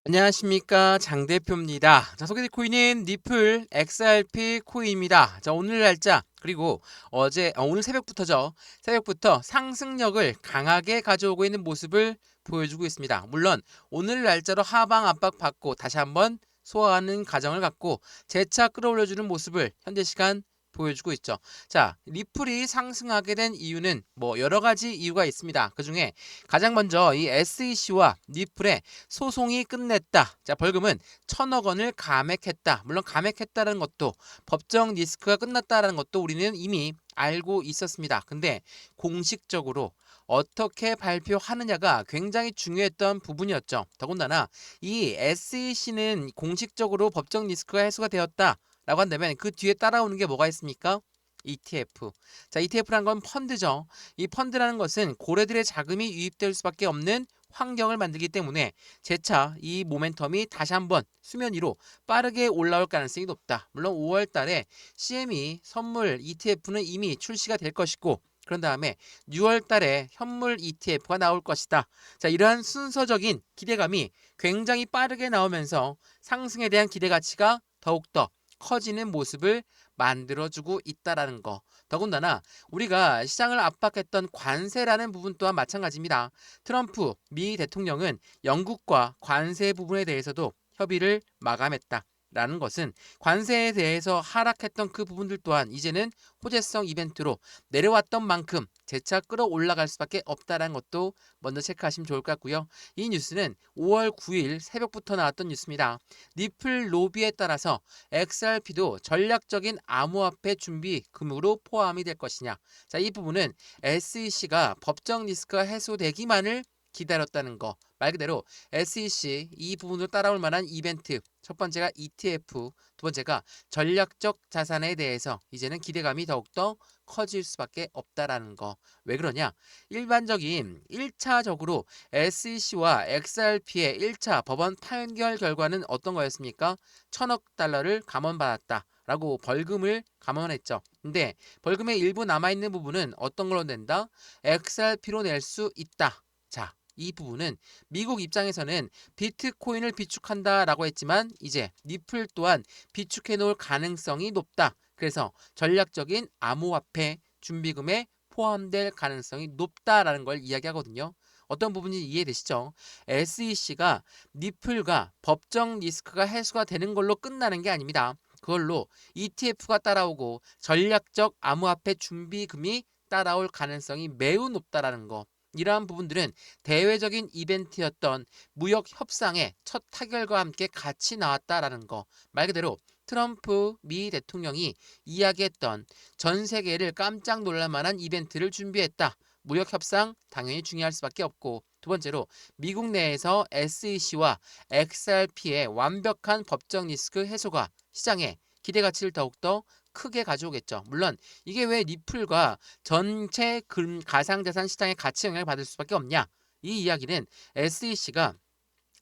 안녕하십니까, 장 대표입니다. 자, 소개될 코인은 니플 XRP 코인입니다. 자, 오늘 날짜 그리고 오늘 새벽부터죠. 새벽부터 상승력을 강하게 가져오고 있는 모습을 보여주고 있습니다. 물론 오늘 날짜로 하방 압박 받고 다시 한번 소화하는 과정을 갖고 재차 끌어올려주는 모습을 현재 시간 보여주고 있죠. 자, 리플이 상승하게 된 이유는 여러 가지 이유가 있습니다. 그중에 가장 먼저 이 SEC와 니플의 소송이 끝냈다. 자, 벌금은 1,000억 원을 감액했다. 물론 감액했다는 것도 법정 리스크가 끝났다는 것도 우리는 이미 알고 있었습니다. 근데 공식적으로 어떻게 발표하느냐가 굉장히 중요했던 부분이었죠. 더군다나 이 SEC는 공식적으로 법정 리스크가 해소가 되었다 라고 한다면 그 뒤에 따라오는 게 뭐가 있습니까? ETF. 자, ETF라는 건 펀드죠. 이 펀드라는 것은 고래들의 자금이 유입될 수밖에 없는 환경을 만들기 때문에 재차 이 모멘텀이 다시 한번 수면 위로 빠르게 올라올 가능성이 높다. 물론 5월 달에 CME 선물 ETF는 이미 출시가 될 것이고, 그런 다음에 6월 달에 현물 ETF가 나올 것이다. 자, 이러한 순서적인 기대감이 굉장히 빠르게 나오면서 상승에 대한 기대 가치가 더욱더 커지는 모습을 만들어주고 있다라는 거. 더군다나 우리가 시장을 압박했던 관세라는 부분 또한 마찬가지입니다. 트럼프 미 대통령은 영국과 관세 부분에 대해서도 협의를 마감했다. 라는 것은 관세에 대해서 하락했던 그 부분들 또한 이제는 호재성 이벤트로 내려왔던 만큼 재차 끌어올라갈 수밖에 없다는 것도 먼저 체크하시면 좋을 것 같고요. 이 뉴스는 5월 9일 새벽부터 나왔던 뉴스입니다. 니플 로비에 따라서 XRP도 전략적인 암호화폐 준비 금으로 포함이 될 것이냐. 자, 이 부분은 SEC가 법정 리스크가 해소되기만을 기다렸다는 거. 말 그대로 SEC 이 부분으로 따라올 만한 이벤트. 첫 번째가 ETF, 두 번째가 전략적 자산에 대해서 이제는 기대감이 더욱더 커질 수밖에 없다라는 거. 왜 그러냐? 일반적인 1차적으로 SEC와 XRP의 1차 법원 판결 결과는 어떤 거였습니까? 1,000억 달러를 감원받았다. 라고 벌금을 감원했죠. 근데 벌금의 일부 남아있는 부분은 어떤 걸로 낸다? XRP로 낼 수 있다. 자, 이 부분은 미국 입장에서는 비트코인을 비축한다라고 했지만 이제 니플 또한 비축해 놓을 가능성이 높다. 그래서 전략적인 암호화폐 준비금에 포함될 가능성이 높다라는 걸 이야기하거든요. 어떤 부분이 이해되시죠? SEC가 니플과 법정 리스크가 해소가 되는 걸로 끝나는 게 아닙니다. 그걸로 ETF가 따라오고 전략적 암호화폐 준비금이 따라올 가능성이 매우 높다라는 거. 이러한 부분들은 대외적인 이벤트였던 무역 협상의 첫 타결과 함께 같이 나왔다라는 거. 말 그대로 트럼프 미 대통령이 이야기했던 전 세계를 깜짝 놀랄 만한 이벤트를 준비했다. 무역 협상 당연히 중요할 수밖에 없고, 두 번째로 미국 내에서 SEC와 XRP의 완벽한 법정 리스크 해소가 시장에 기대 가치를 더욱더 크게 가져오겠죠. 물론 이게 왜 리플과 전체 가상자산 시장의 가치 영향을 받을 수밖에 없냐? 이 이야기는 SEC가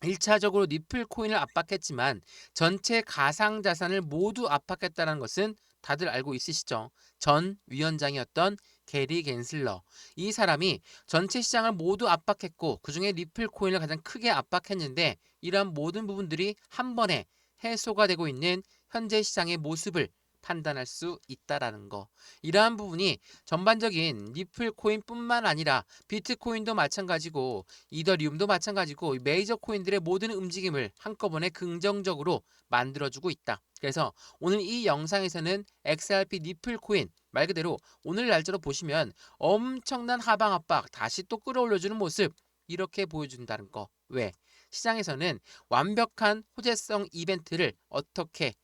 1차적으로 니플 코인을 압박했지만 전체 가상자산을 모두 압박했다는 것은 다들 알고 있으시죠? 전 위원장이었던 게리 겐슬러. 이 사람이 전체 시장을 모두 압박했고 그중에 리플 코인을 가장 크게 압박했는데 이러한 모든 부분들이 한 번에 해소가 되고 있는 현재 시장의 모습을 판단할 수 있다라는 거. 이러한 부분이 전반적인 리플 코인뿐만 아니라 비트코인도 마찬가지고 이더리움도 마찬가지고 메이저 코인들의 모든 움직임을 한꺼번에 긍정적으로 만들어주고 있다. 그래서 오늘 이 영상에서는 XRP 니플 코인 말 그대로 오늘 날짜로 보시면 엄청난 하방 압박 다시 또 끌어올려주는 모습 이렇게 보여준다는 거. 왜? 시장에서는 완벽한 호재성 이벤트를 어떻게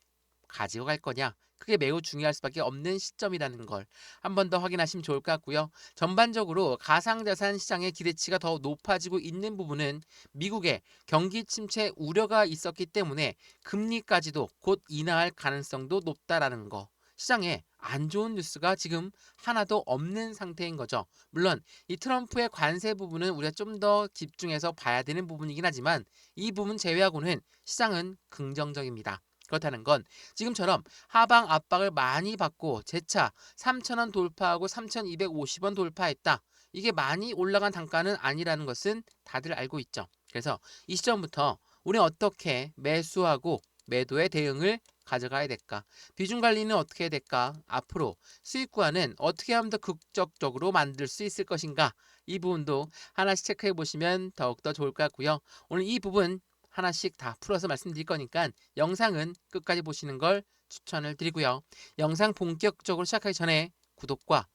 가지고 갈 거냐? 그게 매우 중요할 수밖에 없는 시점이라는 걸 한 번 더 확인하시면 좋을 것 같고요. 전반적으로 가상자산 시장의 기대치가 더 높아지고 있는 부분은 미국의 경기 침체 우려가 있었기 때문에 금리까지도 곧 인하할 가능성도 높다라는 거. 시장에 안 좋은 뉴스가 지금 하나도 없는 상태인 거죠. 물론 이 트럼프의 관세 부분은 우리가 좀 더 집중해서 봐야 되는 부분이긴 하지만 이 부분 제외하고는 시장은 긍정적입니다. 그렇다는 건 지금처럼 하방 압박을 많이 받고 재차 3,000원 돌파하고 3,250원 돌파했다. 이게 많이 올라간 단가는 아니라는 것은 다들 알고 있죠. 그래서 이 시점부터 우리는 어떻게 매수하고 매도의 대응을 가져가야 될까? 비중 관리는 어떻게 해야 될까? 앞으로 수익 구간은 어떻게 하면 더 극적적으로 만들 수 있을 것인가? 이 부분도 하나씩 체크해 보시면 더욱더 좋을 것 같고요. 오늘 이 부분 하나씩 다 풀어서 말씀드릴 거니까 영상은 끝까지 보시는 걸 추천을 드리고요. 영상 본격적으로 시작하기 전에 구독과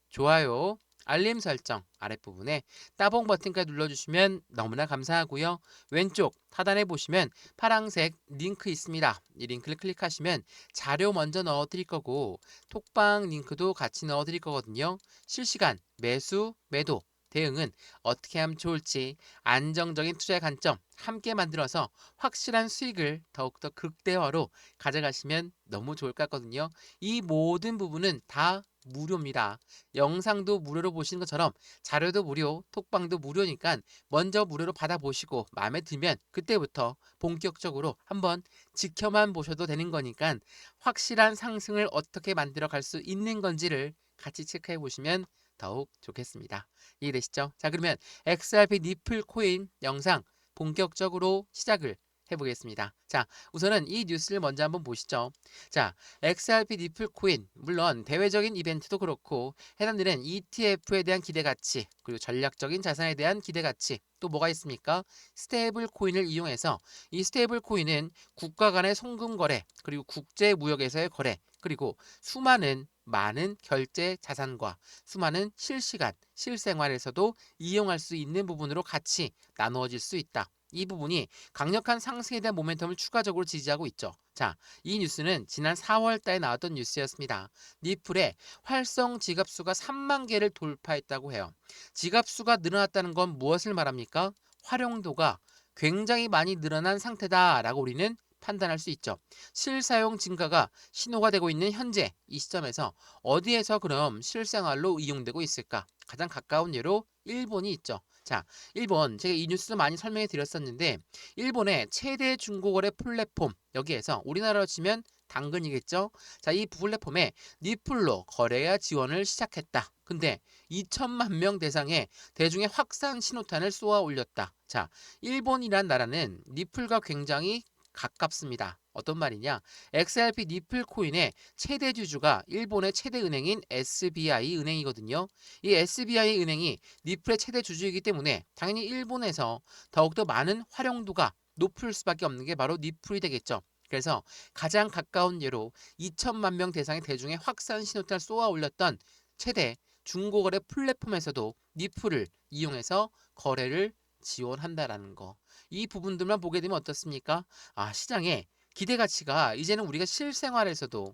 좋아요, 알림 설정 아랫부분에 따봉 버튼까지 눌러주시면 너무나 감사하고요. 왼쪽 하단에 보시면 파란색 링크 있습니다. 이 링크를 클릭하시면 자료 먼저 넣어 드릴 거고 톡방 링크도 같이 넣어 드릴 거거든요. 실시간 매수, 매도 대응은 어떻게 하면 좋을지 안정적인 투자의 관점 함께 만들어서 확실한 수익을 더욱더 극대화로 가져가시면 너무 좋을 것 같거든요. 이 모든 부분은 다 무료입니다. 영상도 무료로 보시는 것처럼 자료도 무료, 톡방도 무료니까 먼저 무료로 받아보시고 마음에 들면 그때부터 본격적으로 한번 지켜만 보셔도 되는 거니까 확실한 상승을 어떻게 만들어 갈 수 있는 건지를 같이 체크해 보시면 더욱 좋겠습니다. 이해되시죠? 자, 그러면 XRP 니플 코인 영상 본격적으로 시작을 해보겠습니다. 자, 우선은 이 뉴스를 먼저 한번 보시죠. 자, XRP 니플 코인, 물론 대외적인 이벤트도 그렇고 해당되는 ETF에 대한 기대 가치, 그리고 전략적인 자산에 대한 기대 가치, 또 뭐가 있습니까? 스테이블 코인을 이용해서 이 스테이블 코인은 국가 간의 송금 거래, 그리고 국제 무역에서의 거래, 그리고 수많은 많은 결제 자산과 수많은 실시간, 실생활에서도 이용할 수 있는 부분으로 같이 나누어질 수 있다. 이 부분이 강력한 상승에 대한 모멘텀을 추가적으로 지지하고 있죠. 자, 이 뉴스는 지난 4월 달에 나왔던 뉴스였습니다. 니플의 활성 지갑수가 3만 개를 돌파했다고 해요. 지갑수가 늘어났다는 건 무엇을 말합니까? 활용도가 굉장히 많이 늘어난 상태다라고 우리는 판단할 수 있죠. 실사용 증가가 신호가 되고 있는 현재 이 시점에서 어디에서 그럼 실생활로 이용되고 있을까? 가장 가까운 예로 일본이 있죠. 자, 일본 제가 이 뉴스 많이 설명해 드렸었는데 일본의 최대 중고거래 플랫폼 여기에서 우리나라로 치면 당근이겠죠. 자, 이 플랫폼에 니플로 거래와 지원을 시작했다. 근데 2천만 명 대상의 대중의 확산 신호탄을 쏘아 올렸다. 자, 일본이란 나라는 니플과 굉장히 가깝습니다. 어떤 말이냐? XRP 니플 코인의 최대 주주가 일본의 최대 은행인 SBI 은행이거든요. 이 SBI 은행이 니플의 최대 주주이기 때문에 당연히 일본에서 더욱더 많은 활용도가 높을 수밖에 없는 게 바로 니플이 되겠죠. 그래서 가장 가까운 예로 2천만 명 대상의 대중의 확산 신호탄을 쏘아 올렸던 최대 중고거래 플랫폼에서도 니플을 이용해서 거래를 지원한다라는 거. 이 부분들만 보게 되면 어떻습니까? 아, 시장에 기대 가치가 이제는 우리가 실생활에서도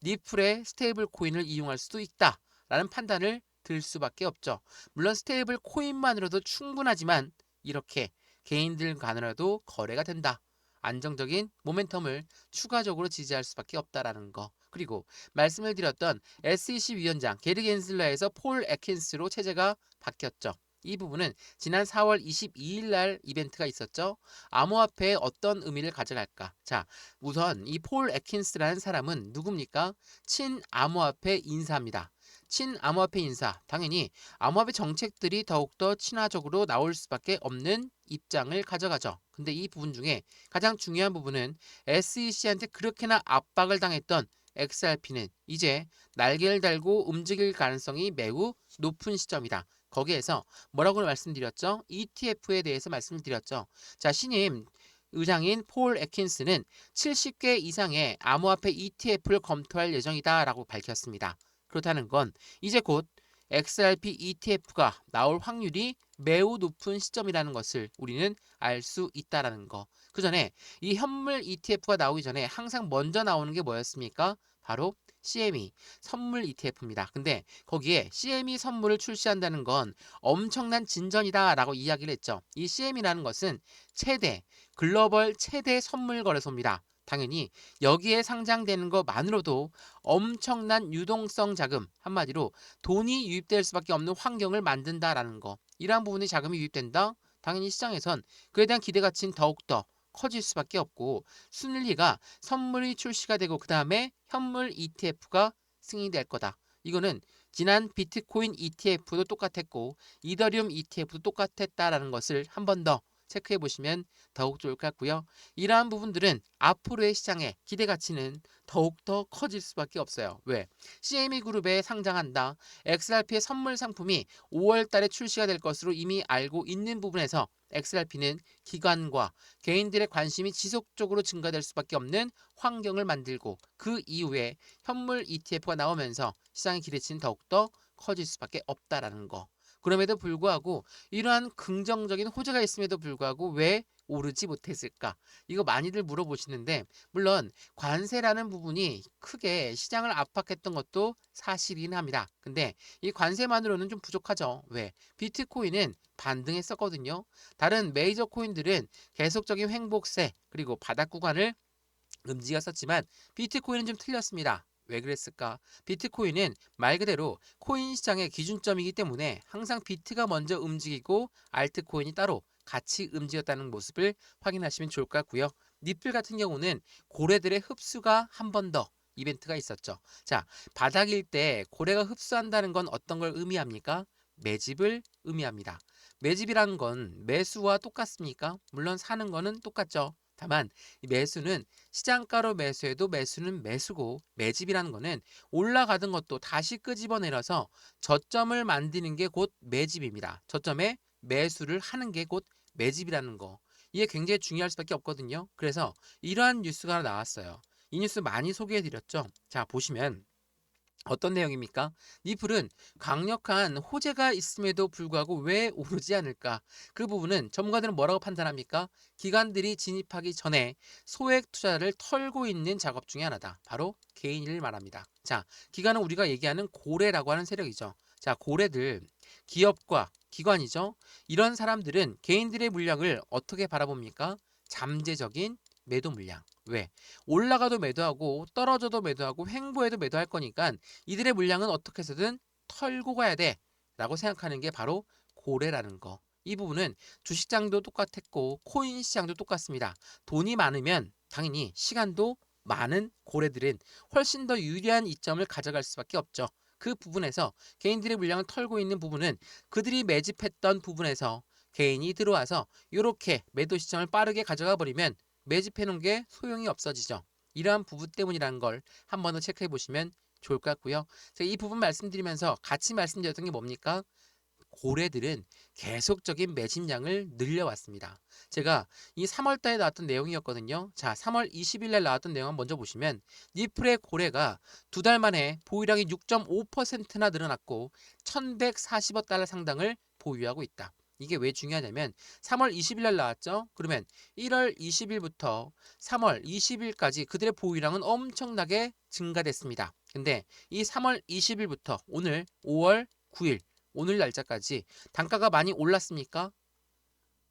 니플의 스테이블 코인을 이용할 수도 있다라는 판단을 들 수밖에 없죠. 물론 스테이블 코인만으로도 충분하지만 이렇게 개인들 간으로도 거래가 된다. 안정적인 모멘텀을 추가적으로 지지할 수밖에 없다라는 거. 그리고 말씀을 드렸던 SEC 위원장 게리 겐슬러에서 폴 애킨스로 체제가 바뀌었죠. 이 부분은 지난 4월 22일 날 이벤트가 있었죠. 암호화폐에 어떤 의미를 가져갈까? 자, 우선 이 폴 애킨스라는 사람은 누굽니까? 친암호화폐 인사입니다. 친암호화폐 인사. 당연히 암호화폐 정책들이 더욱더 친화적으로 나올 수밖에 없는 입장을 가져가죠. 근데 이 부분 중에 가장 중요한 부분은 SEC한테 그렇게나 압박을 당했던 XRP는 이제 날개를 달고 움직일 가능성이 매우 높은 시점이다. 거기에서 뭐라고 말씀드렸죠? ETF에 대해서 말씀드렸죠. 자, 신임 의장인 폴 애킨스는 70개 이상의 암호화폐 ETF를 검토할 예정이다라고 밝혔습니다. 그렇다는 건 이제 곧 XRP ETF가 나올 확률이 매우 높은 시점이라는 것을 우리는 알 수 있다라는 거. 그 전에 이 현물 ETF가 나오기 전에 항상 먼저 나오는 게 뭐였습니까? 바로 CME 선물 ETF입니다. 근데 거기에 CME 선물을 출시한다는 건 엄청난 진전이다라고 이야기를 했죠. 이 CME라는 것은 글로벌 최대 선물 거래소입니다. 당연히 여기에 상장되는 것만으로도 엄청난 유동성 자금, 한마디로 돈이 유입될 수밖에 없는 환경을 만든다라는 거. 이러한 부분에 자금이 유입된다? 당연히 시장에선 그에 대한 기대 가치는 더욱더 커질 수밖에 없고 순리가 선물이 출시가 되고 그 다음에 현물 ETF가 승인될 거다. 이거는 지난 비트코인 ETF도 똑같았고 이더리움 ETF도 똑같았다라는 것을 한 번 더 체크해 보시면 더욱 좋을 것 같고요. 이러한 부분들은 앞으로의 시장의 기대 가치는 더욱더 커질 수밖에 없어요. 왜? CME 그룹에 상장한다. XRP의 선물 상품이 5월 달에 출시가 될 것으로 이미 알고 있는 부분에서 XRP는 기관과 개인들의 관심이 지속적으로 증가될 수밖에 없는 환경을 만들고 그 이후에 현물 ETF가 나오면서 시장의 기대치는 더욱더 커질 수밖에 없다라는 거. 그럼에도 불구하고 이러한 긍정적인 호재가 있음에도 불구하고 왜 오르지 못했을까? 이거 많이들 물어보시는데 물론 관세라는 부분이 크게 시장을 압박했던 것도 사실이긴 합니다. 근데 이 관세만으로는 좀 부족하죠. 왜? 비트코인은 반등했었거든요. 다른 메이저 코인들은 계속적인 횡복세 그리고 바닥 구간을 움직였었지만 비트코인은 좀 틀렸습니다. 왜 그랬을까? 비트코인은 말 그대로 코인 시장의 기준점이기 때문에 항상 비트가 먼저 움직이고 알트코인이 따로 같이 움직였다는 모습을 확인하시면 좋을 것 같고요. 니플 같은 경우는 고래들의 흡수가 한 번 더 이벤트가 있었죠. 자, 바닥일 때 고래가 흡수한다는 건 어떤 걸 의미합니까? 매집을 의미합니다. 매집이라는 건 매수와 똑같습니까? 물론 사는 거는 똑같죠. 다만 이 매수는 시장가로 매수해도 매수는 매수고 매집이라는 거는 올라가던 것도 다시 끄집어내려서 저점을 만드는 게 곧 매집입니다. 저점에 매수를 하는 게 곧 매집이라는 거. 이게 굉장히 중요할 수밖에 없거든요. 그래서 이러한 뉴스가 하나 나왔어요. 이 뉴스 많이 소개해드렸죠. 자, 보시면 어떤 내용입니까? 니플은 강력한 호재가 있음에도 불구하고 왜 오르지 않을까? 그 부분은 전문가들은 뭐라고 판단합니까? 기관들이 진입하기 전에 소액 투자를 털고 있는 작업 중에 하나다. 바로 개인을 말합니다. 자, 기관은 우리가 얘기하는 고래라고 하는 세력이죠. 자, 고래들, 기업과 기관이죠. 이런 사람들은 개인들의 물량을 어떻게 바라봅니까? 잠재적인 매도 물량. 왜? 올라가도 매도하고 떨어져도 매도하고 횡보해도 매도할 거니까 이들의 물량은 어떻게 해서든 털고 가야 돼 라고 생각하는 게 바로 고래라는 거. 이 부분은 주식장도 똑같았고 코인 시장도 똑같습니다. 돈이 많으면 당연히 시간도 많은 고래들은 훨씬 더 유리한 이점을 가져갈 수밖에 없죠. 그 부분에서 개인들의 물량을 털고 있는 부분은 그들이 매집했던 부분에서 개인이 들어와서 이렇게 매도 시점을 빠르게 가져가 버리면 매집해 놓은 게 소용이 없어지죠. 이러한 부분 때문이라는 걸 한 번 더 체크해 보시면 좋을 것 같고요. 제가 이 부분 말씀드리면서 같이 말씀드렸던 게 뭡니까? 고래들은 계속적인 매집량을 늘려왔습니다. 제가 이 3월 달에 나왔던 내용이었거든요. 자, 3월 20일 날 나왔던 내용 보셔 보시면 니플의 고래가 두 달 만에 보유량이 6.5%나 늘어났고 1,140억 달러 상당을 보유하고 있다. 이게 왜 중요하냐면 3월 20일 날 나왔죠. 그러면 1월 20일부터 3월 20일까지 그들의 보유량은 엄청나게 증가됐습니다. 근데 이 3월 20일부터 오늘 5월 9일 오늘 날짜까지 단가가 많이 올랐습니까?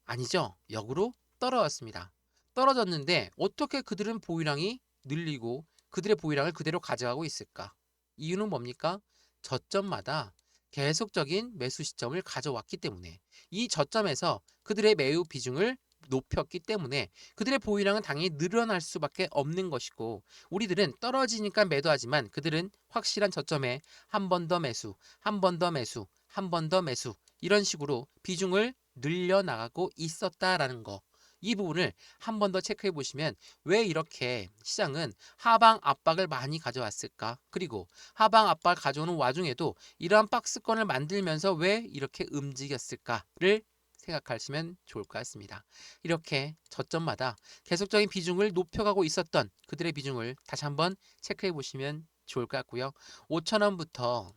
아니죠. 역으로 떨어졌습니다. 떨어졌는데 어떻게 그들은 보유량이 늘리고 그들의 보유량을 그대로 가져가고 있을까? 이유는 뭡니까? 저점마다 계속적인 매수 시점을 가져왔기 때문에 이 저점에서 그들의 매우 비중을 높였기 때문에 그들의 보유량은 당연히 늘어날 수밖에 없는 것이고 우리들은 떨어지니까 매도하지만 그들은 확실한 저점에 한 번 더 매수, 한 번 더 매수, 한 번 더 매수 이런 식으로 비중을 늘려나가고 있었다라는 거. 이 부분을 한 번 더 체크해 보시면 왜 이렇게 시장은 하방 압박을 많이 가져왔을까? 그리고 하방 압박을 가져오는 와중에도 이러한 박스권을 만들면서 왜 이렇게 움직였을까를 생각하시면 좋을 것 같습니다. 이렇게 저점마다 계속적인 비중을 높여가고 있었던 그들의 비중을 다시 한번 체크해 보시면 좋을 것 같고요. 5,000원부터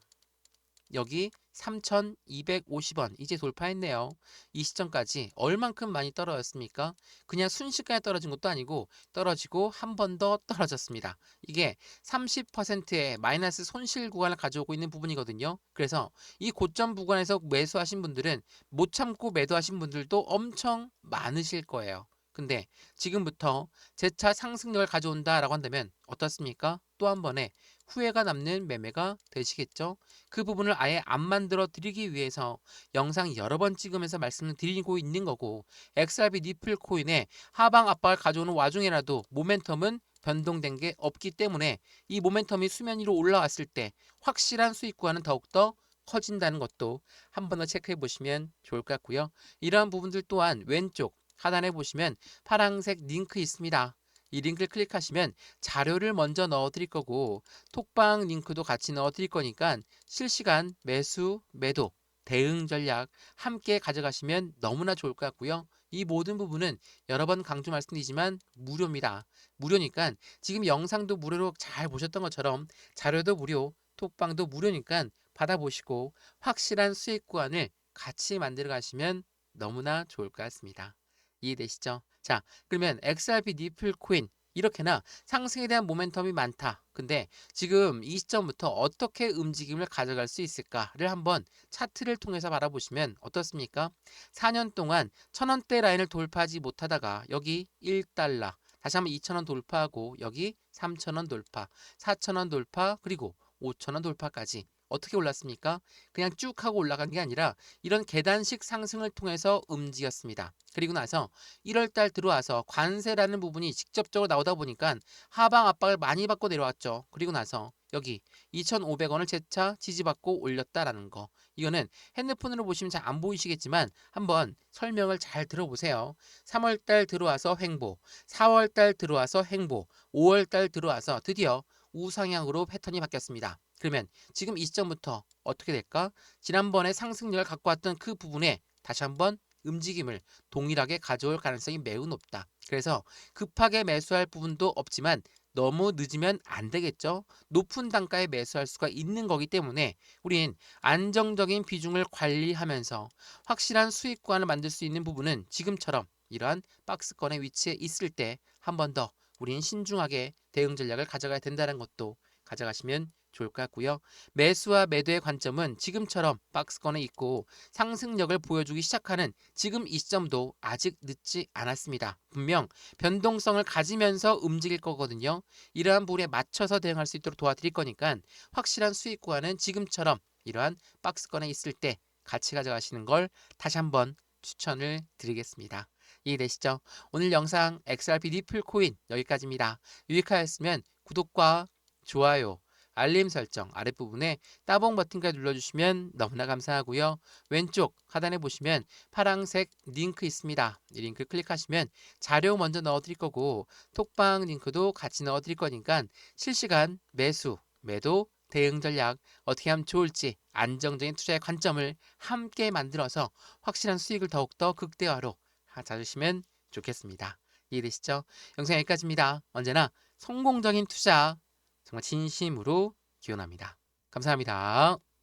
여기 3,250원 이제 돌파했네요. 이 시점까지 얼만큼 많이 떨어졌습니까? 그냥 순식간에 떨어진 것도 아니고 떨어지고 한 번 더 떨어졌습니다. 이게 30%의 마이너스 손실 구간을 가져오고 있는 부분이거든요. 그래서 이 고점 구간에서 매수하신 분들은 못 참고 매도하신 분들도 엄청 많으실 거예요. 근데 지금부터 재차 상승력을 가져온다라고 한다면 어떻습니까? 또 한 번에 후회가 남는 매매가 되시겠죠? 그 부분을 아예 안 만들어 드리기 위해서 영상 여러 번 찍으면서 말씀을 드리고 있는 거고 XRP 니플 코인의 하방 압박을 가져오는 와중에라도 모멘텀은 변동된 게 없기 때문에 이 모멘텀이 수면 위로 올라왔을 때 확실한 수익 구간은 더욱더 커진다는 것도 한 번 더 체크해 보시면 좋을 것 같고요. 이러한 부분들 또한 왼쪽 하단에 보시면 파란색 링크 있습니다. 이 링크를 클릭하시면 자료를 먼저 넣어 드릴 거고 톡방 링크도 같이 넣어 드릴 거니까 실시간 매수, 매도, 대응 전략 함께 가져가시면 너무나 좋을 것 같고요. 이 모든 부분은 여러 번 강조 말씀드리지만 무료입니다. 무료니까 지금 영상도 무료로 잘 보셨던 것처럼 자료도 무료, 톡방도 무료니까 받아보시고 확실한 수익 구간을 같이 만들어 가시면 너무나 좋을 것 같습니다. 이해되시죠? 자, 그러면 XRP 니플 코인 이렇게나 상승에 대한 모멘텀이 많다. 근데 지금 이 시점부터 어떻게 움직임을 가져갈 수 있을까를 한번 차트를 통해서 바라보시면 어떻습니까? 4년 동안 1000원대 라인을 돌파하지 못하다가 여기 1달러, 다시 한번 2000원 돌파하고 여기 3000원 돌파, 4000원 돌파, 그리고 5000원 돌파까지 어떻게 올랐습니까? 그냥 쭉 하고 올라간 게 아니라 이런 계단식 상승을 통해서 움직였습니다. 그리고 나서 1월 달 들어와서 관세라는 부분이 직접적으로 나오다 보니까 하방 압박을 많이 받고 내려왔죠. 그리고 나서 여기 2,500원을 재차 지지받고 올렸다라는 거. 이거는 핸드폰으로 보시면 잘 안 보이시겠지만 한번 설명을 잘 들어보세요. 3월 달 들어와서 횡보, 4월 달 들어와서 횡보, 5월 달 들어와서 드디어 우상향으로 패턴이 바뀌었습니다. 그러면 지금 이 시점부터 어떻게 될까? 지난번에 상승력을 갖고 왔던 그 부분에 다시 한번 움직임을 동일하게 가져올 가능성이 매우 높다. 그래서 급하게 매수할 부분도 없지만 너무 늦으면 안 되겠죠. 높은 단가에 매수할 수가 있는 거기 때문에 우린 안정적인 비중을 관리하면서 확실한 수익 구간을 만들 수 있는 부분은 지금처럼 이러한 박스권의 위치에 있을 때 한 번 더 우린 신중하게 대응 전략을 가져가야 된다는 것도 가져가시면 좋을 것 같고요. 매수와 매도의 관점은 지금처럼 박스권에 있고 상승력을 보여주기 시작하는 지금 이 시점도 아직 늦지 않았습니다. 분명 변동성을 가지면서 움직일 거거든요. 이러한 부분에 맞춰서 대응할 수 있도록 도와드릴 거니까 확실한 수익 구간은 지금처럼 이러한 박스권에 있을 때 같이 가져가시는 걸 다시 한번 추천을 드리겠습니다. 이해되시죠? 오늘 영상 XRP 리플 코인 여기까지입니다. 유익하였으면 구독과 좋아요, 알림 설정 아랫부분에 따봉 버튼까지 눌러주시면 너무나 감사하고요. 왼쪽 하단에 보시면 파란색 링크 있습니다. 이 링크 클릭하시면 자료 먼저 넣어드릴 거고 톡방 링크도 같이 넣어드릴 거니까 실시간 매수, 매도, 대응 전략 어떻게 하면 좋을지 안정적인 투자의 관점을 함께 만들어서 확실한 수익을 더욱더 극대화로 찾으시면 좋겠습니다. 이해되시죠? 영상 여기까지입니다. 언제나 성공적인 투자 정말 진심으로 기원합니다. 감사합니다.